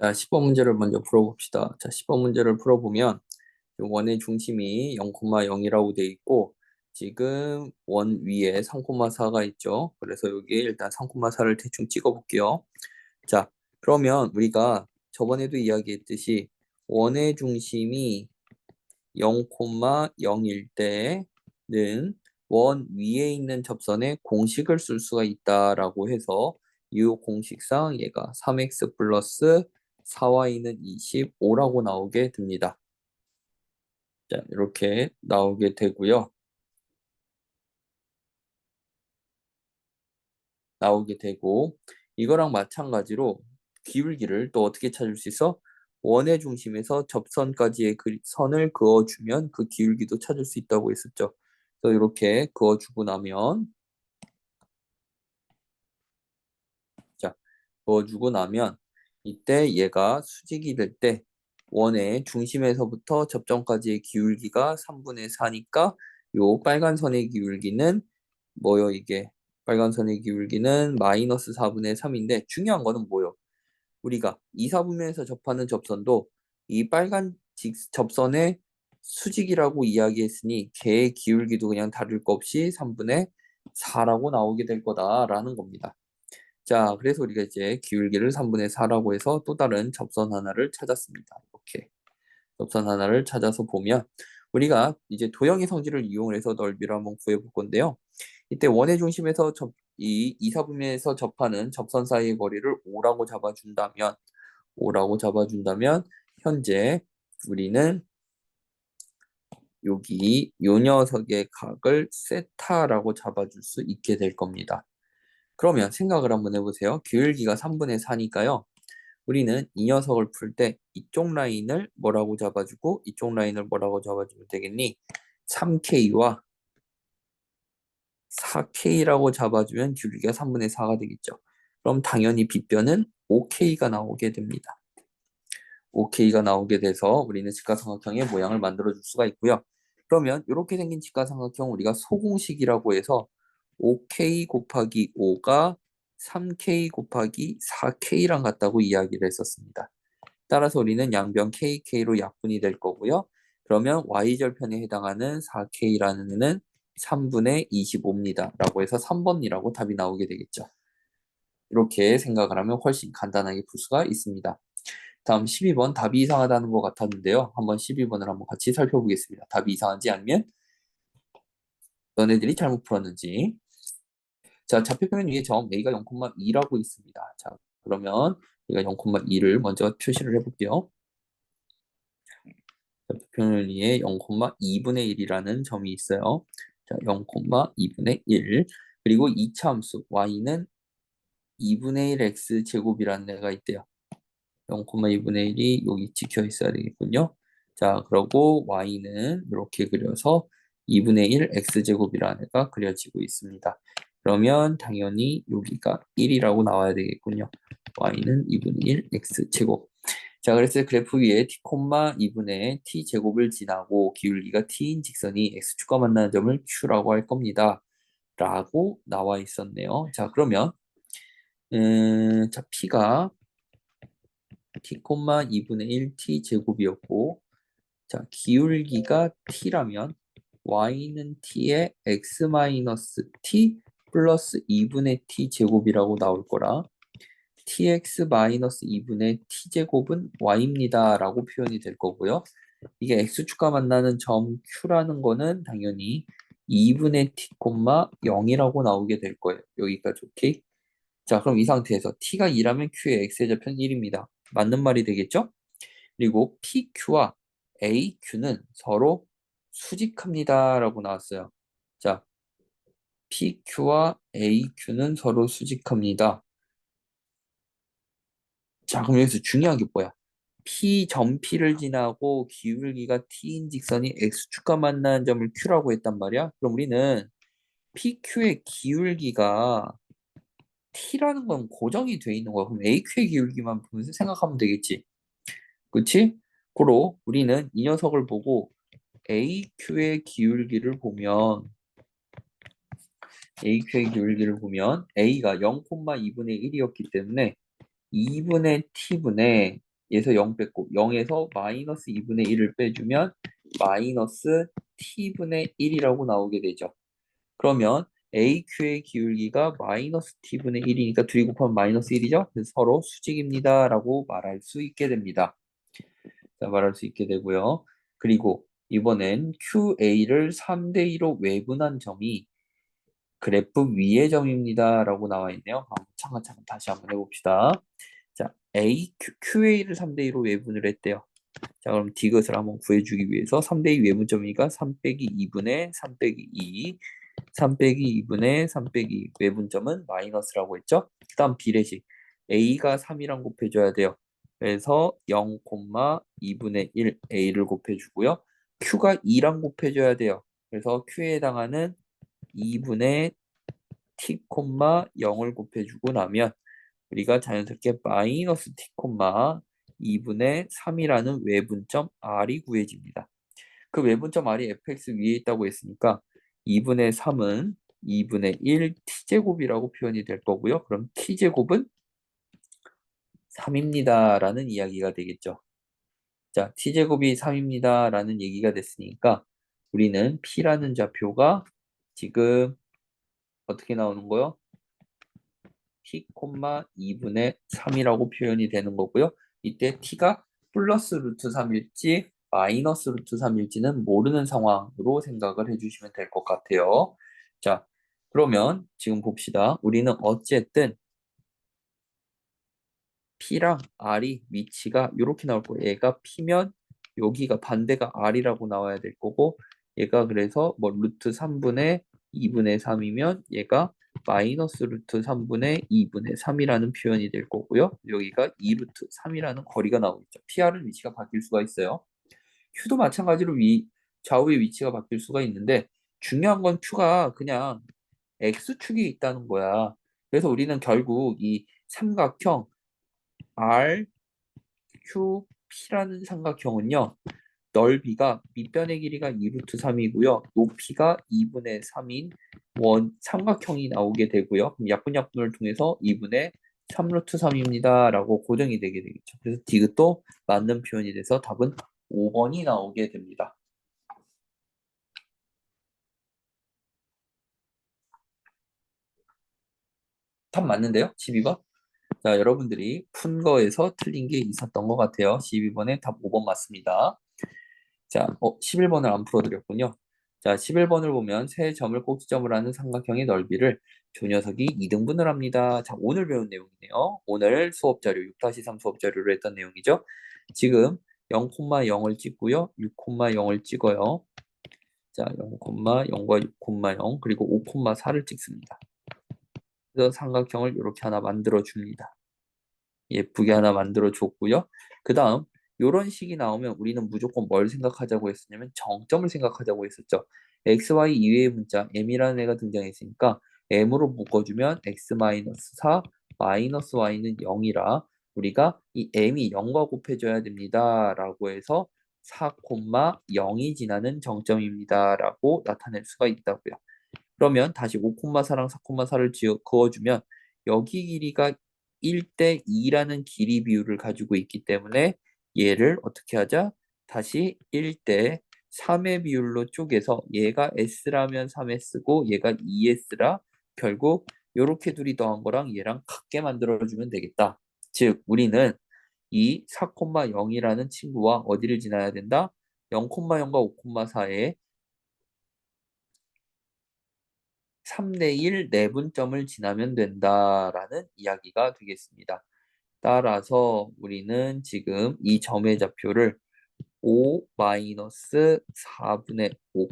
자, 10번 문제를 먼저 풀어봅시다. 자, 10번 문제를 풀어보면 원의 중심이 0,0이라고 돼 있고 지금 원 위에 3,4가 있죠. 그래서 여기에 일단 3,4를 대충 찍어볼게요. 자, 그러면 우리가 저번에도 이야기했듯이 원의 중심이 0,0일 때는 원 위에 있는 접선에 공식을 쓸 수가 있다라고 해서 이 공식상 얘가 3x 플러스 4y는 25라고 나오게 됩니다. 자, 이렇게 나오게 되고요. 나오게 되고 이거랑 마찬가지로 기울기를 또 어떻게 찾을 수 있어? 원의 중심에서 접선까지의 그 선을 그어주면 그 기울기도 찾을 수 있다고 했었죠. 그래서 이렇게 그어주고 나면 자, 그어주고 나면 이때 얘가 수직이 될 때 원의 중심에서부터 접점까지의 기울기가 3분의 4니까 요 빨간 선의 기울기는 뭐요 이게? 빨간 선의 기울기는 마이너스 4분의 3인데 중요한 거는 뭐요? 우리가 이사분면에서 접하는 접선도 이 빨간 접선의 수직이라고 이야기했으니 걔의 기울기도 그냥 다를 거 없이 3분의 4라고 나오게 될 거다라는 겁니다. 자, 그래서 우리가 이제 기울기를 3분의 4라고 해서 또 다른 접선 하나를 찾았습니다. 이렇게 접선 하나를 찾아서 보면 우리가 이제 도형의 성질을 이용을 해서 넓이를 한번 구해볼 건데요. 이때 원의 중심에서 이 이사분면에서 접하는 접선 사이의 거리를 5라고 잡아준다면 현재 우리는 여기 요 녀석의 각을 세타라고 잡아줄 수 있게 될 겁니다. 그러면 생각을 한번 해보세요. 기울기가 3분의 4니까요. 우리는 이 녀석을 풀 때 이쪽 라인을 뭐라고 잡아주고 이쪽 라인을 뭐라고 잡아주면 되겠니? 3K와 4K라고 잡아주면 기울기가 3분의 4가 되겠죠. 그럼 당연히 빗변은 5K가 나오게 됩니다. 5K가 나오게 돼서 우리는 직각삼각형의 모양을 만들어 줄 수가 있고요. 그러면 이렇게 생긴 직각삼각형 우리가 소공식이라고 해서 5K 곱하기 5가 3K 곱하기 4K랑 같다고 이야기를 했었습니다. 따라서 우리는 양변 KK로 약분이 될 거고요. 그러면 Y절편에 해당하는 4K라는 애는 3분의 25입니다. 라고 해서 3번이라고 답이 나오게 되겠죠. 이렇게 생각을 하면 훨씬 간단하게 풀 수가 있습니다. 다음 12번 답이 이상하다는 것 같았는데요. 한번 12번을 한번 같이 살펴보겠습니다. 답이 이상한지 아니면 너네들이 잘못 풀었는지. 자, 좌표평면 위에 점 A가 0,2라고 있습니다. 자, 그러면 우리가 0,2를 먼저 표시를 해볼게요. 좌표평면 위에 0,2분의 1이라는 점이 있어요. 자, 0,2분의 1. 그리고 2차 함수 y는 2분의 1 x 제곱이라는 애가 있대요. 0,2분의 1이 여기 찍혀 있어야 되겠군요. 자, 그러고 y는 이렇게 그려서 2분의 1 x제곱이라는 애가 그려지고 있습니다. 그러면 당연히 여기가 1이라고 나와야 되겠군요. y는 2분의 1 x제곱. 자, 그래서 그래프 위에 t, 2분의 t제곱을 지나고 기울기가 t인 직선이 x축과 만나는 점을 q라고 할 겁니다. 라고 나와 있었네요. 자, 그러면 자, p가 t, 2분의 1 t제곱이었고 자, 기울기가 t라면 y는 t의 x-t 플러스 2분의 t제곱이라고 나올 거라 tx-2분의 t제곱은 y입니다 라고 표현이 될 거고요. 이게 x축과 만나는 점 q라는 거는 당연히 2분의 t, 0이라고 나오게 될 거예요. 여기까지 오케이? 자, 그럼 이 상태에서 t가 2라면 q의 x의 좌표는 1입니다. 맞는 말이 되겠죠? 그리고 PQ와 AQ는 서로 수직합니다. 라고 나왔어요. 자, PQ와 AQ는 서로 수직합니다. 자, 그럼 여기서 중요한 게 뭐야? P 점 P를 지나고 기울기가 T인 직선이 X축과 만나는 점을 Q라고 했단 말이야. 그럼 우리는 PQ의 기울기가 T라는 건 고정이 돼 있는 거야. 그럼 AQ의 기울기만 보면서 생각하면 되겠지. 그치? 고로 우리는 이 녀석을 보고 AQ의 기울기를 보면 A가 0,2분의 1이었기 때문에 2분의 t분의 얘에서 0 뺐고 0에서 마이너스 2분의 1을 빼주면 마이너스 t분의 1이라고 나오게 되죠. 그러면 AQ의 기울기가 마이너스 t분의 1이니까 둘이 곱하면 마이너스 1이죠. 그래서 서로 수직입니다 라고 말할 수 있게 됩니다. 자, 말할 수 있게 되고요. 그리고 이번엔 QA를 3대2로 외분한 점이 그래프 위의 점입니다 라고 나와 있네요. 차근차근 다시 한번 해봅시다. 자, QA를 3대2로 외분을 했대요. 자, 그럼 디귿을 한번 구해주기 위해서 3대2 외분점이니까 3 빼기 2분의 3 빼기 2, 3 빼기 2분의 3 빼기 외분점은 마이너스라고 했죠? 그 다음 비례식 A가 3이랑 곱해줘야 돼요. 그래서 0, 2분의 1 A를 곱해주고요. Q가 2랑 곱해줘야 돼요. 그래서 Q에 해당하는 2분의 T, 0을 곱해주고 나면 우리가 자연스럽게 마이너스 T, 2분의 3이라는 외분점 R이 구해집니다. 그 외분점 R이 fx 위에 있다고 했으니까 2분의 3은 2분의 1 t제곱이라고 표현이 될 거고요. 그럼 t제곱은 3입니다 라는 이야기가 되겠죠. 자, t제곱이 3입니다 라는 얘기가 됐으니까 우리는 p라는 좌표가 지금 어떻게 나오는 거요? t, 2분의 3이라고 표현이 되는 거고요. 이때 t가 플러스 루트 3일지 마이너스 루트 3일지는 모르는 상황으로 생각을 해주시면 될 것 같아요. 자, 그러면 지금 봅시다. 우리는 어쨌든 P랑 R이 위치가 이렇게 나올 거예요. 얘가 P면 여기가 반대가 R이라고 나와야 될 거고 얘가 그래서 뭐 루트 3분의 2분의 3이면 얘가 마이너스 루트 3분의 2분의 3이라는 표현이 될 거고요. 여기가 2루트 3이라는 거리가 나오겠죠. PR은 위치가 바뀔 수가 있어요. Q도 마찬가지로 좌우의 위치가 바뀔 수가 있는데 중요한 건 Q가 그냥 X축이 있다는 거야. 그래서 우리는 결국 이 삼각형 R, Q, P라는 삼각형은요. 넓이가 밑변의 길이가 2루트 3이고요. 높이가 2분의 3인 삼각형이 나오게 되고요. 그럼 약분약분을 통해서 2분의 3루트 3입니다. 라고 고정이 되게 되겠죠. 그래서 디귿도 맞는 표현이 돼서 답은 5번이 나오게 됩니다. 답 맞는데요? 12번? 자, 여러분들이 푼 거에서 틀린 게 있었던 것 같아요. 12번에 답 5번 맞습니다. 자, 11번을 안 풀어드렸군요. 자, 11번을 보면 세 점을 꼭지점을 하는 삼각형의 넓이를 조 녀석이 2등분을 합니다. 자, 오늘 배운 내용이네요. 오늘 수업자료 6-3 수업자료로 했던 내용이죠. 지금 0,0을 찍고요. 6,0을 찍어요. 자, 0,0과 6,0 그리고 5,4를 찍습니다. 그래서 삼각형을 이렇게 하나 만들어 줍니다. 예쁘게 하나 만들어 줬고요. 그 다음 이런 식이 나오면 우리는 무조건 뭘 생각하자고 했었냐면 정점을 생각하자고 했었죠. xy 이외의 문자 m이라는 애가 등장했으니까 m으로 묶어주면 x-4 마이너스 y는 0이라 우리가 이 m이 0과 곱해줘야 됩니다 라고 해서 4,0이 지나는 정점입니다 라고 나타낼 수가 있다고요. 그러면 다시 5,4랑 4,4를 그어주면 여기 길이가 1대 2라는 길이 비율을 가지고 있기 때문에 얘를 어떻게 하자? 다시 1대 3의 비율로 쪼개서 얘가 S라면 3S고 얘가 2S라 결국 요렇게 둘이 더한 거랑 얘랑 같게 만들어주면 되겠다. 즉 우리는 이 4,0이라는 친구와 어디를 지나야 된다? 0,0과 5,4의 3대 1 내분점을 지나면 된다라는 이야기가 되겠습니다. 따라서 우리는 지금 이 점의 좌표를 5-4분의 5,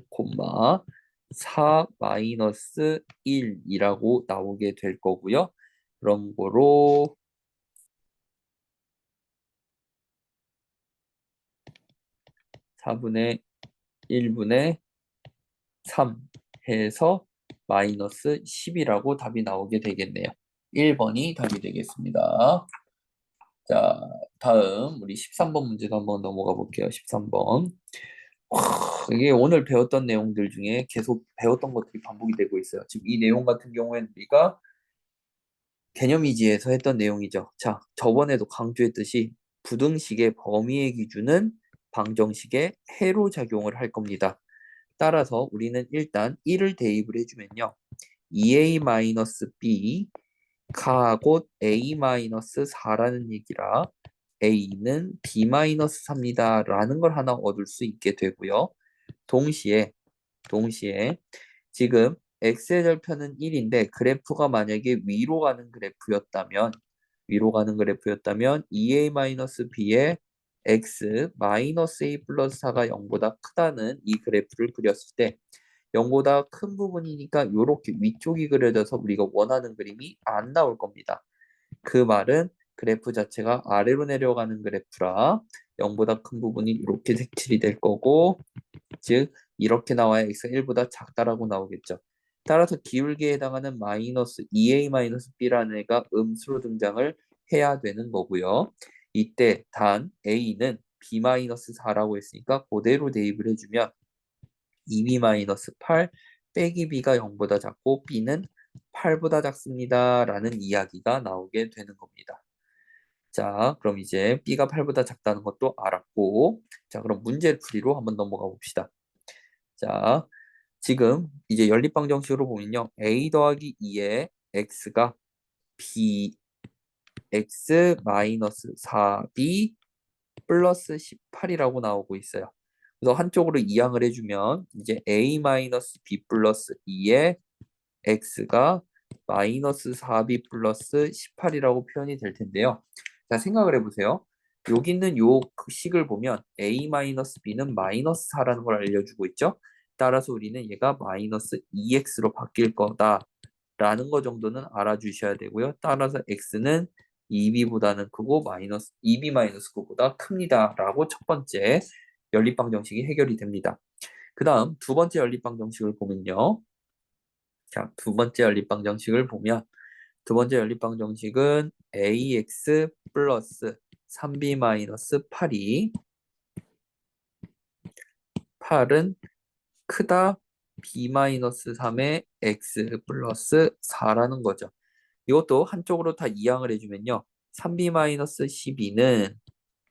4-1이라고 나오게 될 거고요. 그런 거로 4분의 1분의 3 해서 마이너스 10이라고 답이 나오게 되겠네요. 1번이 답이 되겠습니다. 자, 다음 우리 13번 문제도 한번 넘어가 볼게요. 13번. 이게 오늘 배웠던 내용들 중에 계속 배웠던 것들이 반복이 되고 있어요. 지금 이 내용 같은 경우에는 우리가 개념이지에서 했던 내용이죠. 자, 저번에도 강조했듯이 부등식의 범위의 기준은 방정식의 해로 작용을 할 겁니다. 따라서 우리는 일단 1을 대입을 해주면요. 2a-b 가곧 a-4라는 얘기라 a는 b-4입니다. 라는 걸 하나 얻을 수 있게 되고요. 동시에 지금 x의 절편은 1인데 그래프가 만약에 위로 가는 그래프였다면 2a-b의 x a 플러스 4가 0보다 크다는 이 그래프를 그렸을 때 0보다 큰 부분이니까 이렇게 위쪽이 그려져서 우리가 원하는 그림이 안 나올 겁니다. 그 말은 그래프 자체가 아래로 내려가는 그래프라 0보다 큰 부분이 이렇게 색칠이 될 거고, 즉 이렇게 나와야 x가 1보다 작다라고 나오겠죠. 따라서 기울기에 해당하는 마이너스 2a-b라는 애가 음수로 등장을 해야 되는 거고요. 이때 단 a는 b-4라고 했으니까 그대로 대입을 해주면 2b-8 빼기 b가 0보다 작고 b는 8보다 작습니다. 라는 이야기가 나오게 되는 겁니다. 자, 그럼 이제 b가 8보다 작다는 것도 알았고, 자, 그럼 문제풀이로 한번 넘어가 봅시다. 자, 지금 이제 연립방정식으로 보면요. a 더하기 2의 x가 bx 마이너스 4b 플러스 18이라고 나오고 있어요. 그래서 한쪽으로 이항을 해주면 이제 a-b 플러스 2의 x가 마이너스 4b 플러스 18이라고 표현이 될 텐데요. 자, 생각을 해보세요. 여기 있는 요 식을 보면 a-b는 마이너스 4라는 걸 알려주고 있죠. 따라서 우리는 얘가 마이너스 2x로 바뀔 거다라는 거 정도는 알아주셔야 되고요. 따라서 x는 2b보다는 크고 마이너스 2b-9보다 큽니다. 라고 첫 번째 연립방정식이 해결이 됩니다. 그 다음 두 번째 연립방정식을 보면요. 자, 두 번째 연립방정식은 ax 플러스 3b 마이너스 8은 크다 b 마이너스 3의 x 플러스 4라는 거죠. 이것도 한쪽으로 다 이항을 해주면요. 3b 마이너스 12는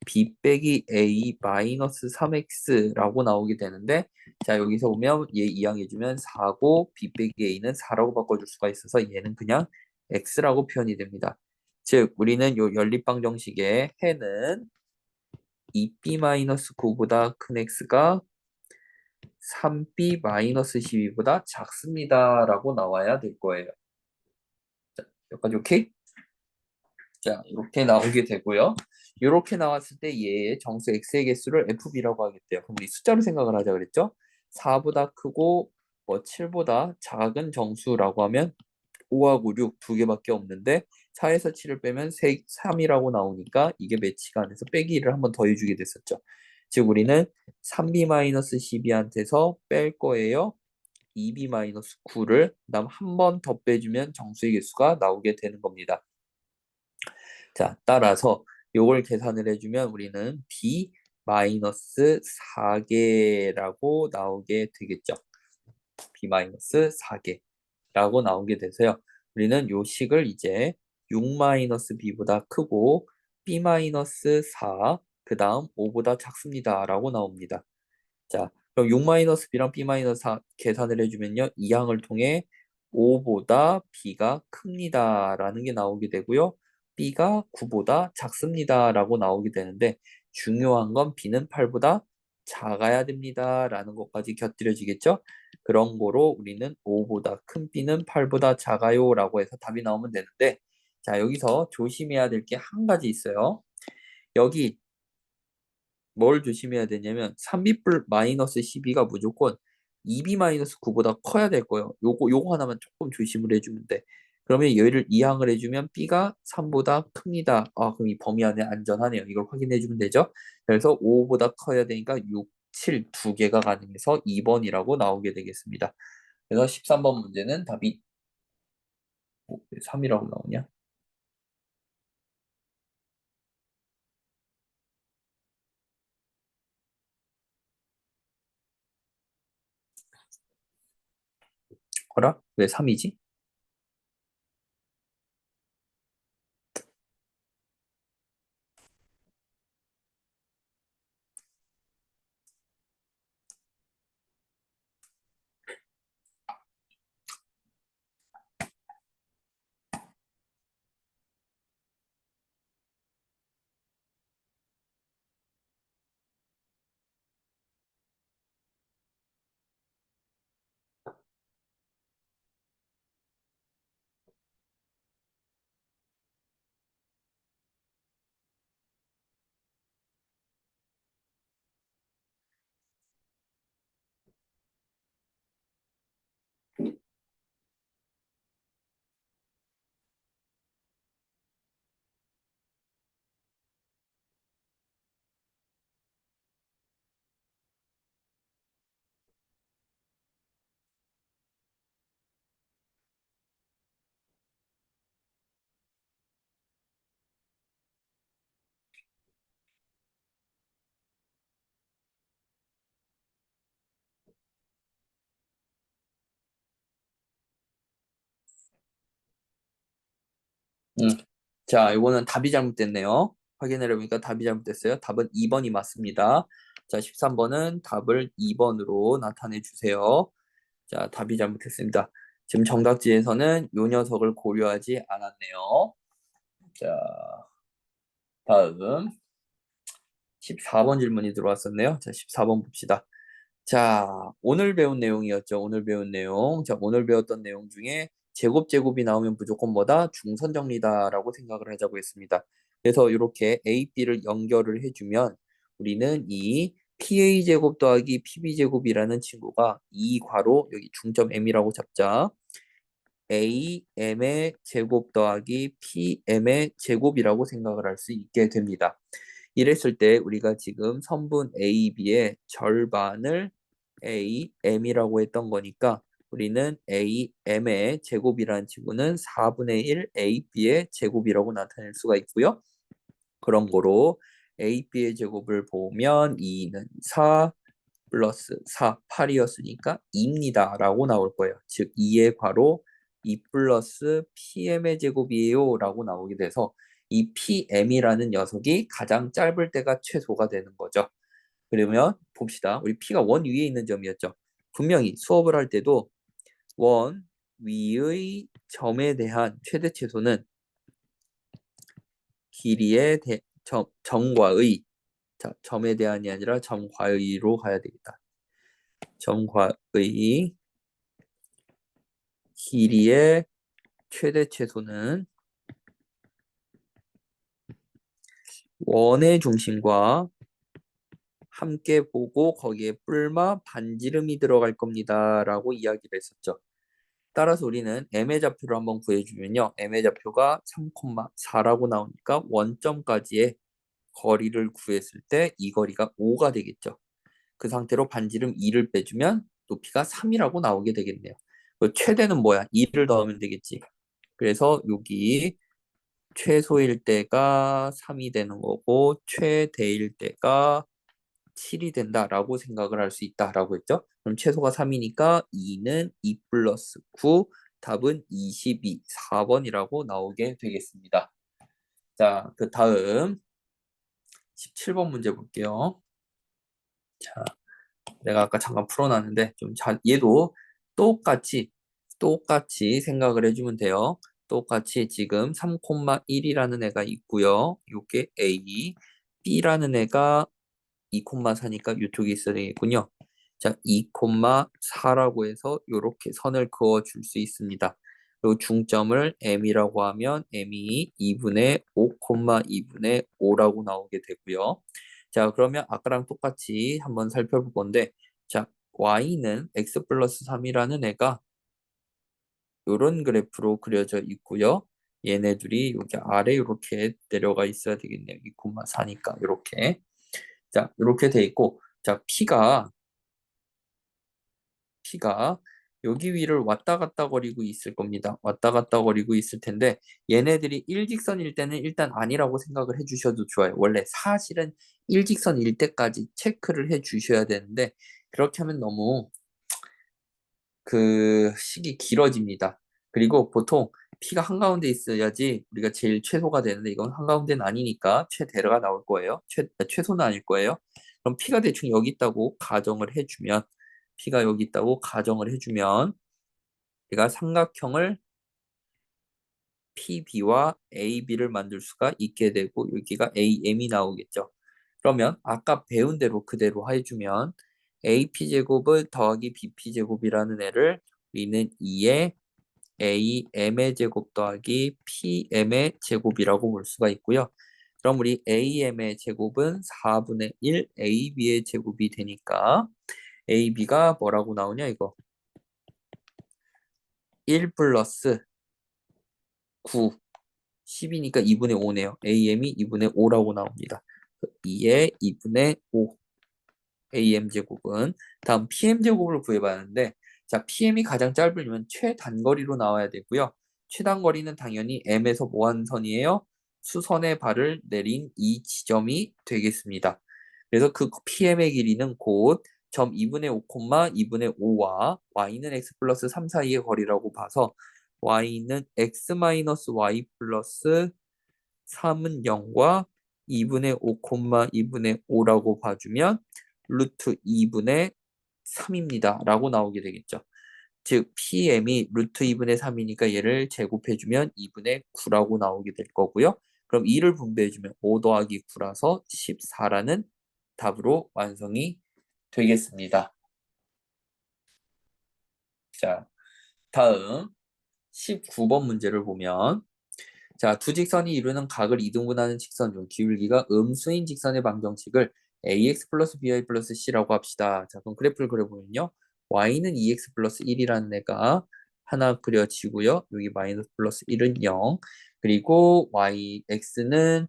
b 빼기 a 마이너스 3x라고 나오게 되는데, 자, 여기서 보면 얘 이항해주면 4고 b 빼기 a는 4라고 바꿔줄 수가 있어서 얘는 그냥 x라고 표현이 됩니다. 즉 우리는 요 연립방정식의 해는 2b-9보다 큰 x가 3b-12보다 작습니다 라고 나와야 될 거예요. 자, 여기까지 오케이? 자, 이렇게 나오게 되고요. 이렇게 나왔을 때 얘의 정수 x의 개수를 fb라고 하겠대요. 그럼 우리 숫자로 생각을 하자 그랬죠? 4보다 크고 뭐 7보다 작은 정수라고 하면 5하고 6 두 개밖에 없는데 4에서 7을 빼면 3이라고 나오니까 이게 매치가 안 돼서 빼기 1을 한 번 더 해주게 됐었죠. 즉 우리는 3b-12한테서 뺄 거예요. 2b-9를 그다음 한 번 더 빼주면 정수의 개수가 나오게 되는 겁니다. 자, 따라서 요걸 계산을 해주면 우리는 b-4개라고 나오게 되겠죠. b-4개라고 나오게 돼서요. 우리는 요 식을 이제 6-b보다 크고 b-4, 그 다음 5보다 작습니다. 라고 나옵니다. 자, 그럼 6-b랑 b-4 계산을 해주면요. 이 항을 통해 5보다 b가 큽니다. 라는 게 나오게 되고요. b가 9보다 작습니다. 라고 나오게 되는데 중요한 건 b는 8보다 작아야 됩니다. 라는 것까지 곁들여지겠죠? 그런 거로 우리는 5보다 큰 b는 8보다 작아요. 라고 해서 답이 나오면 되는데, 자, 여기서 조심해야 될 게 한 가지 있어요. 여기 뭘 조심해야 되냐면 3b-12가 무조건 2b-9보다 커야 될 거예요. 요거 하나만 조금 조심을 해주면 돼. 그러면 얘를 이항을 해주면 b가 3보다 큽니다. 아, 그럼 이 범위 안에 안전하네요. 이걸 확인해 주면 되죠. 그래서 5보다 커야 되니까 6, 7 두 개가 가능해서 2번이라고 나오게 되겠습니다. 그래서 13번 문제는 답이 3이라고 나오냐? 어라? 왜 3이지? 음. 자, 이거는 답이 잘못됐네요. 확인해 보니까 답이 잘못됐어요. 답은 2번이 맞습니다. 자, 13번은 답을 2번으로 나타내 주세요. 자, 답이 잘못했습니다. 지금 정답지에서는 요 녀석을 고려하지 않았네요. 자, 다음 14번 질문이 들어왔었네요. 자, 14번 봅시다. 자, 오늘 배운 내용이었죠. 오늘 배운 내용. 자, 오늘 배웠던 내용 중에 제곱이 나오면 무조건 뭐다? 중선 정리다라고 생각을 하자고 했습니다. 그래서 이렇게 A, B를 연결을 해주면 우리는 이 PA 제곱 더하기 PB 제곱이라는 친구가 이 괄호 여기 중점 M이라고 잡자. AM의 제곱 더하기 PM의 제곱이라고 생각을 할 수 있게 됩니다. 이랬을 때 우리가 지금 선분 AB의 절반을 AM이라고 했던 거니까 우리는 AM의 제곱이라는 친구는 4분의 1 AB의 제곱이라고 나타낼 수가 있고요. 그런 거로 AB의 제곱을 보면 2는 4 플러스 4, 8이었으니까 2입니다. 라고 나올 거예요. 즉 2의 괄호 2 플러스 PM의 제곱이에요. 라고 나오게 돼서 이 PM이라는 녀석이 가장 짧을 때가 최소가 되는 거죠. 그러면 봅시다. 우리 P가 원 위에 있는 점이었죠. 분명히 수업을 할 때도 원 위의 점에 대한 최대 최소는 길이의 점과의 자, 점에 대한이 아니라 점과의로 가야 되겠다. 점과의 길이의 최대 최소는 원의 중심과 함께 보고 거기에 뿔마 반지름이 들어갈 겁니다. 라고 이야기를 했었죠. 따라서 우리는 m의 좌표를 한번 구해주면요. m의 좌표가 3,4라고 나오니까 원점까지의 거리를 구했을 때 이 거리가 5가 되겠죠. 그 상태로 반지름 2를 빼주면 높이가 3이라고 나오게 되겠네요. 최대는 뭐야? 2를 더하면 되겠지. 그래서 여기 최소일 때가 3이 되는 거고 최대일 때가 7이 된다라고 생각을 할 수 있다라고 했죠. 그럼 최소가 3이니까 2는 2 플러스 9, 답은 22, 4번이라고 나오게 되겠습니다. 자, 그 다음 17번 문제 볼게요. 자, 내가 아까 잠깐 풀어놨는데 얘도 똑같이 생각을 해주면 돼요. 똑같이 지금 3,1이라는 애가 있고요. 요게 A, B라는 애가 2,4니까 이쪽에 있어야 되겠군요. 자, 2,4라고 해서 이렇게 선을 그어 줄 수 있습니다. 그리고 중점을 M이라고 하면 M이 2분의 5, 2분의 5라고 나오게 되고요. 자, 그러면 아까랑 똑같이 한번 살펴볼 건데, 자, Y는 X 플러스 3이라는 애가 이런 그래프로 그려져 있고요. 얘네들이 여기 아래 이렇게 내려가 있어야 되겠네요. 2,4니까 이렇게. 자, 이렇게 돼 있고, 자, P가 여기 위를 왔다 갔다 거리고 있을 겁니다. 왔다 갔다 거리고 있을 텐데 얘네들이 일직선일 때는 일단 아니라고 생각을 해주셔도 좋아요. 원래 사실은 일직선일 때까지 체크를 해주셔야 되는데 그렇게 하면 너무 그 식이 길어집니다. 그리고 보통 P가 한가운데 있어야지 우리가 제일 최소가 되는데 이건 한가운데는 아니니까 최대가 나올 거예요. 최소는 아닐 거예요. 그럼 P가 대충 여기 있다고 가정을 해주면 P가 여기 있다고 가정을 해주면 우리가 삼각형을 PB와 AB를 만들 수가 있게 되고 여기가 AM이 나오겠죠. 그러면 아까 배운 대로 그대로 해주면 AP제곱을 더하기 BP제곱이라는 애를 우리는 2의 AM의 제곱 더하기 PM의 제곱이라고 볼 수가 있고요. 그럼 우리 AM의 제곱은 4분의 1 AB의 제곱이 되니까 AB가 뭐라고 나오냐 이거 1 플러스 9 10이니까 2분의 5네요. AM이 2분의 5라고 나옵니다. 2의 2분의 5 AM 제곱은 다음 PM 제곱을 구해봤는데 자 PM이 가장 짧으려면 최단거리로 나와야 되고요. 최단거리는 당연히 M에서 뭐한 선이에요? 수선의 발을 내린 이 지점이 되겠습니다. 그래서 그 PM의 길이는 곧 점 2분의 5, 2분의 5와 Y는 X 플러스 3 사이의 거리라고 봐서 y는 x-y 플러스 3은 0과 2분의 5, 2분의 5라고 봐주면 루트 2분의 3입니다. 라고 나오게 되겠죠. 즉 PM이 루트 2분의 3이니까 얘를 제곱해주면 2분의 9라고 나오게 될 거고요. 그럼 2를 분배해주면 5 더하기 9라서 14라는 답으로 완성이 되겠습니다. 자, 다음 19번 문제를 보면 자, 두 직선이 이루는 각을 이등분하는 직선 중 기울기가 음수인 직선의 방정식을 ax 플러스 by 플러스 c라고 합시다. 자, 그럼 그래프를 그려보면요. y는 2x 플러스 1이라는 애가 하나 그려지고요. 여기 마이너스 플러스 1은 0. 그리고 x는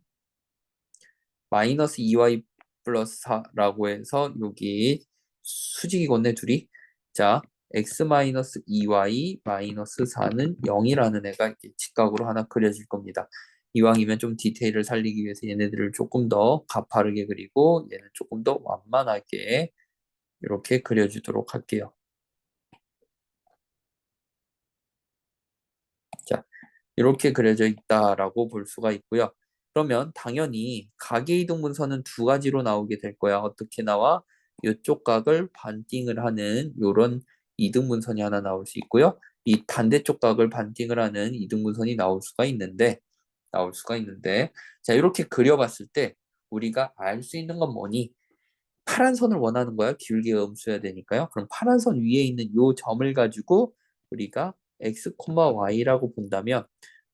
마이너스 2y 플러스 4라고 해서 여기 수직이겠네, 둘이. 자, x 마이너스 2y 마이너스 4는 0이라는 애가 이렇게 직각으로 하나 그려질 겁니다. 이왕이면 좀 디테일을 살리기 위해서 얘네들을 조금 더 가파르게 그리고 얘는 조금 더 완만하게 이렇게 그려주도록 할게요. 자, 이렇게 그려져 있다라고 볼 수가 있고요. 그러면 당연히 각의 이등분선은 두 가지로 나오게 될 거야. 어떻게 나와? 이쪽 각을 반띵을 하는 이런 이등분선이 하나 나올 수 있고요. 이 반대쪽 각을 반띵을 하는 이등분선이 나올 수가 있는데, 자, 이렇게 그려봤을 때 우리가 알 수 있는 건 뭐니? 파란 선을 원하는 거야. 기울기가 음수여야 되니까요. 그럼 파란 선 위에 있는 요 점을 가지고 우리가 x, y라고 본다면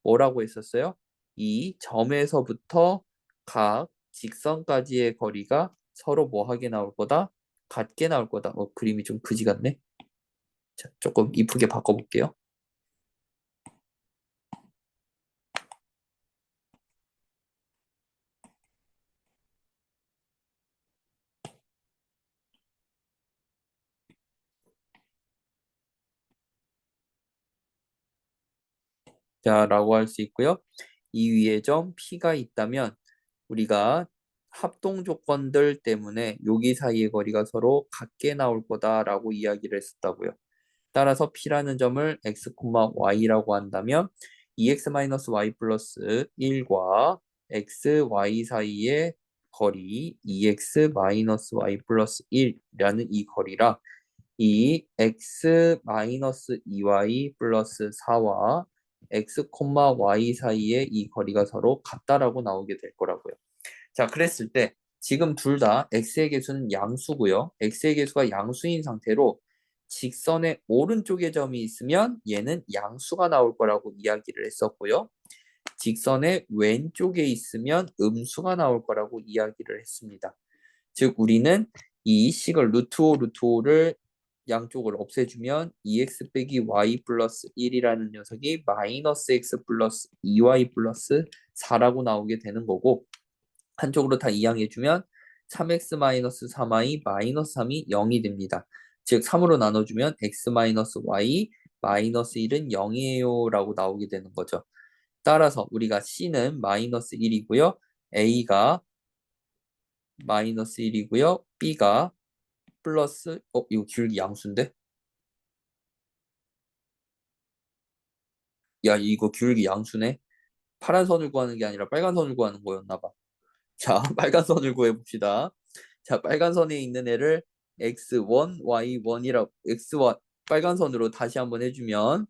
뭐라고 했었어요? 이 점에서부터 각 직선까지의 거리가 서로 뭐하게 나올 거다? 같게 나올 거다. 그림이 좀 그지 같네. 자, 조금 이쁘게 바꿔볼게요. 자, 라고 할 수 있고요. 이 위에 점 P가 있다면 우리가 합동 조건들 때문에 여기 사이의 거리가 서로 같게 나올 거다라고 이야기를 했었다고요. 따라서 P라는 점을 x, y라고 한다면 2x-y 플러스 1과 x, y 사이의 거리 2x-y 플러스 1이라는 이 거리라 이 x-2y 플러스 4와 x, y 사이의 이 거리가 서로 같다라고 나오게 될 거라고요. 자, 그랬을 때 지금 둘 다 x의 개수는 양수고요. x의 개수가 양수인 상태로 직선의 오른쪽에 점이 있으면 얘는 양수가 나올 거라고 이야기를 했었고요. 직선의 왼쪽에 있으면 음수가 나올 거라고 이야기를 했습니다. 즉 우리는 이 식을 루트 5, 루트 5를 양쪽을 없애주면 2x 빼기 y 플러스 1이라는 녀석이 마이너스 x 플러스 2y 플러스 4라고 나오게 되는 거고 한쪽으로 다 이항해주면 3x 마이너스 3y 마이너스 3이 0이 됩니다. 즉 3으로 나눠주면 x 마이너스 y 마이너스 1은 0이에요 라고 나오게 되는 거죠. 따라서 우리가 c는 마이너스 1이고요. a가 마이너스 1이고요. b가 플러스 이거 기울기 양수인데? 야 이거 기울기 양수네? 파란 선을 구하는 게 아니라 빨간 선을 구하는 거였나 봐. 자, 빨간 선을 구해봅시다. 자, 빨간 선에 있는 애를 x1, y1이라고 x1 빨간 선으로 다시 한번 해주면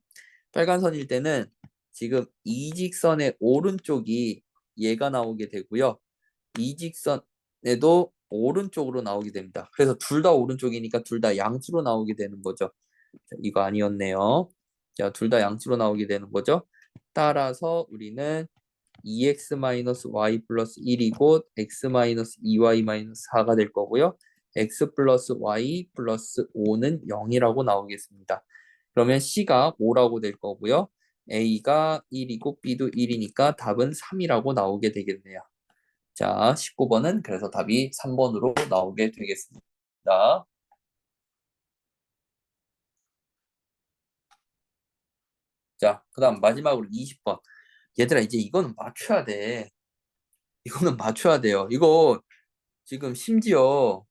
빨간 선일 때는 지금 이 직선의 오른쪽이 얘가 나오게 되고요. 이 직선에도 오른쪽으로 나오게 됩니다. 그래서 둘 다 오른쪽이니까 둘 다 양수로 나오게 되는 거죠. 자, 이거 아니었네요. 자, 둘 다 양수로 나오게 되는 거죠. 따라서 우리는 2x-y 플러스 1이고 x-2y 4가 될 거고요. x 플러스 y 플러스 5는 0이라고 나오겠습니다. 그러면 c가 5라고 될 거고요. a가 1이고 b도 1이니까 답은 3이라고 나오게 되겠네요. 자, 19번은 그래서 답이 3번으로 나오게 되겠습니다. 자, 그 다음 마지막으로 20번. 얘들아, 이제 이거는 맞춰야 돼. 이거는 맞춰야 돼요. 이거 지금 심지어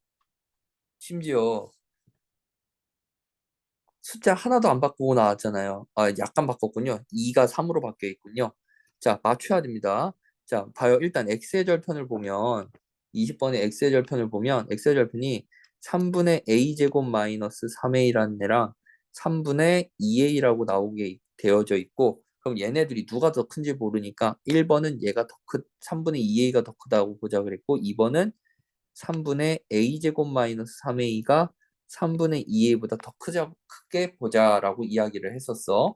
숫자 하나도 안 바꾸고 나왔잖아요. 아, 약간 바꿨군요. 2가 3으로 바뀌어 있군요. 자, 맞춰야 됩니다. 자, 봐요. 일단 x의 절편을 보면 20번의 x의 절편을 보면 x의 절편이 3분의 a제곱 마이너스 3a라는 애랑 3분의 2a라고 나오게 되어져 있고 그럼 얘네들이 누가 더 큰지 모르니까 1번은 얘가 더 3분의 2a가 더 크다고 보자 그랬고 2번은 3분의 a제곱 마이너스 3a가 3분의 2a보다 더 크게 보자라고 이야기를 했었어.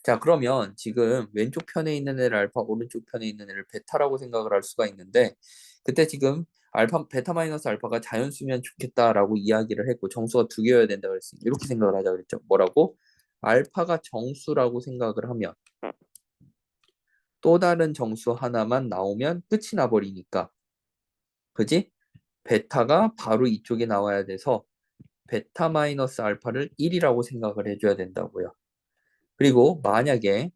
자, 그러면 지금 왼쪽 편에 있는 애를 알파, 오른쪽 편에 있는 애를 베타라고 생각을 할 수가 있는데 그때 지금 알파, 베타 마이너스 알파가 자연수면 좋겠다라고 이야기를 했고 정수가 두 개여야 된다 그랬으니 이렇게 생각을 하자 그랬죠. 뭐라고? 알파가 정수라고 생각을 하면 또 다른 정수 하나만 나오면 끝이 나버리니까 그지? 베타가 바로 이쪽에 나와야 돼서 베타 마이너스 알파를 1이라고 생각을 해줘야 된다고요. 그리고 만약에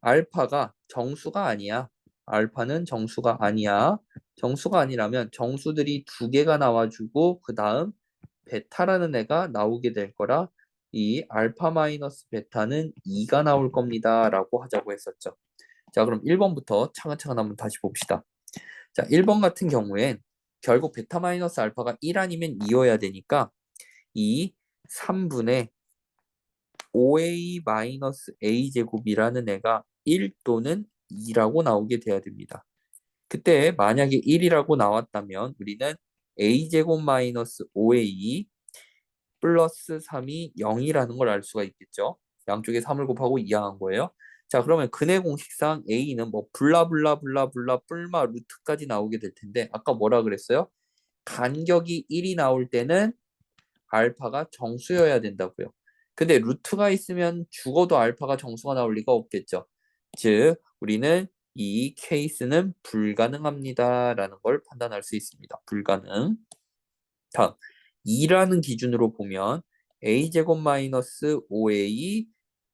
알파가 정수가 아니야. 알파는 정수가 아니야. 정수가 아니라면 정수들이 두 개가 나와주고 그 다음 베타라는 애가 나오게 될 거라 이 알파 마이너스 베타는 2가 나올 겁니다. 라고 하자고 했었죠. 자, 그럼 1번부터 차근차근 한번 다시 봅시다. 자, 1번 같은 경우엔 결국 베타 마이너스 알파가 1 아니면 2여야 되니까 이 3분의 5a-a 제곱이라는 애가 1 또는 2라고 나오게 돼야 됩니다. 그때 만약에 1이라고 나왔다면 우리는 a 제곱 마이너스 5a 플러스 3이 0이라는 걸 알 수가 있겠죠. 양쪽에 3을 곱하고 이항한 거예요. 자, 그러면 근해 공식상 a는 뭐 블라블라블라블라 뿔마 루트까지 나오게 될 텐데 아까 뭐라 그랬어요? 간격이 1이 나올 때는 알파가 정수여야 된다고요. 근데 루트가 있으면 죽어도 알파가 정수가 나올 리가 없겠죠. 즉, 우리는 이 케이스는 불가능합니다라는 걸 판단할 수 있습니다. 불가능. 다음, 2라는 기준으로 보면 a제곱 마이너스 5a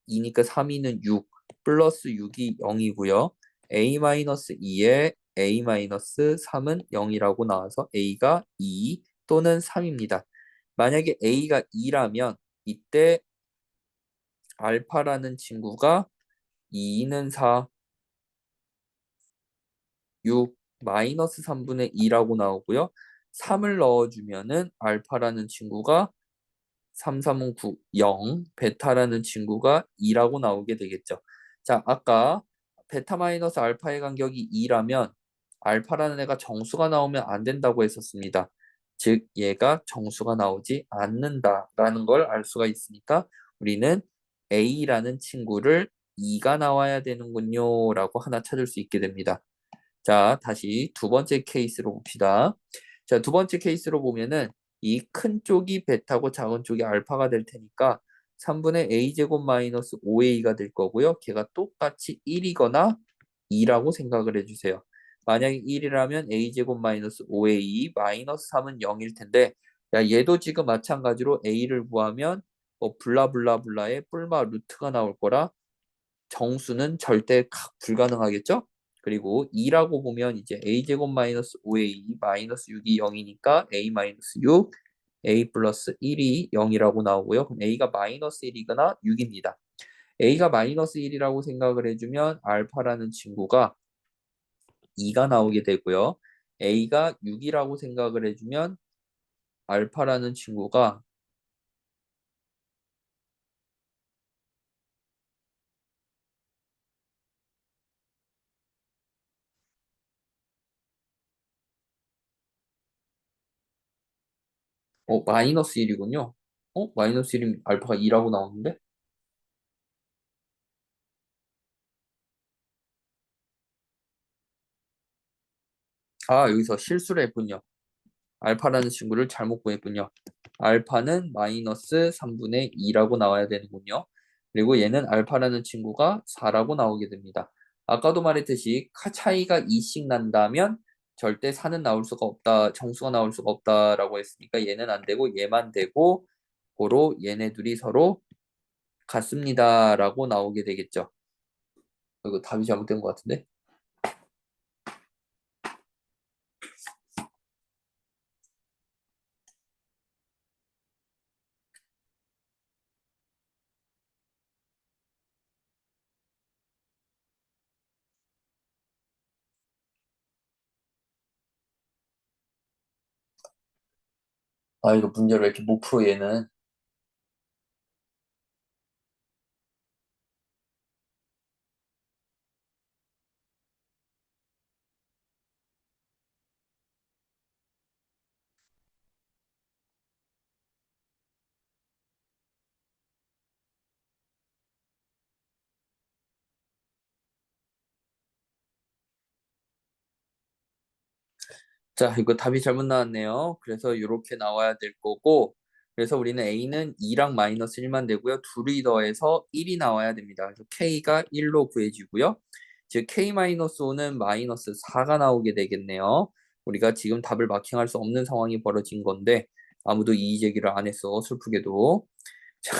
2니까 3이는 6 플러스 6이 0이고요. a 마이너스 2에 a 마이너스 3은 0이라고 나와서 a가 2 또는 3입니다. 만약에 a가 2라면 이때 알파라는 친구가 2는 4, 6, 마이너스 3분의 2라고 나오고요. 3을 넣어주면은 알파라는 친구가 3, 3은 9, 0, 베타라는 친구가 2라고 나오게 되겠죠. 자, 아까 베타 마이너스 알파의 간격이 2라면 알파라는 애가 정수가 나오면 안 된다고 했었습니다. 즉, 얘가 정수가 나오지 않는다라는 걸 알 수가 있으니까 우리는 A라는 친구를 2가 나와야 되는군요 라고 하나 찾을 수 있게 됩니다. 자, 다시 두 번째 케이스로 봅시다. 자, 두 번째 케이스로 보면은 이 큰 쪽이 베타고 작은 쪽이 알파가 될 테니까 3분의 a제곱 마이너스 5a가 될 거고요. 걔가 똑같이 1이거나 2라고 생각을 해주세요. 만약에 1이라면 a제곱 마이너스 5a 마이너스 3은 0일 텐데 야, 얘도 지금 마찬가지로 a를 구하면 뭐 블라블라블라의 뿔마 루트가 나올 거라 정수는 절대 불가능하겠죠? 그리고 2라고 보면 이제 a제곱 마이너스 5a 마이너스 6이 0이니까 a 마이너스 6, a 플러스 1이 0이라고 나오고요. 그럼 a가 마이너스 1이거나 6입니다. a가 마이너스 1이라고 생각을 해주면 알파라는 친구가 2가 나오게 되고요. a가 6이라고 생각을 해주면 알파라는 친구가 마이너스 1이군요. 마이너스 1이면 알파가 2라고 나오는데? 아, 여기서 실수를 했군요. 알파라는 친구를 잘못 구했군요. 알파는 마이너스 3분의 2라고 나와야 되는군요. 그리고 얘는 알파라는 친구가 4라고 나오게 됩니다. 아까도 말했듯이 차이가 2씩 난다면 절대 4는 나올 수가 없다. 정수가 나올 수가 없다라고 했으니까 얘는 안 되고 얘만 되고 고로 얘네 둘이 서로 같습니다라고 나오게 되겠죠. 이거 답이 잘못된 것 같은데? 아, 이거 문제를 왜 이렇게 못 풀어, 얘는. 자, 이거 답이 잘못 나왔네요. 그래서 이렇게 나와야 될 거고, 그래서 우리는 A는 2랑 마이너스 1만 되고요. 둘이 더해서 1이 나와야 됩니다. 그래서 K가 1로 구해지고요. 즉, K-5는 마이너스 4가 나오게 되겠네요. 우리가 지금 답을 마킹할 수 없는 상황이 벌어진 건데, 아무도 이의 제기를 안 했어, 슬프게도. 자,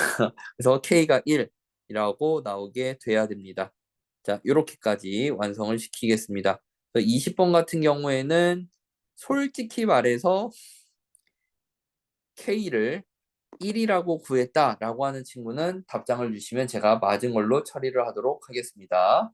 그래서 K가 1이라고 나오게 돼야 됩니다. 자, 이렇게까지 완성을 시키겠습니다. 20번 같은 경우에는 솔직히 말해서 K를 1이라고 구했다라고 하는 친구는 답장을 주시면 제가 맞은 걸로 처리를 하도록 하겠습니다.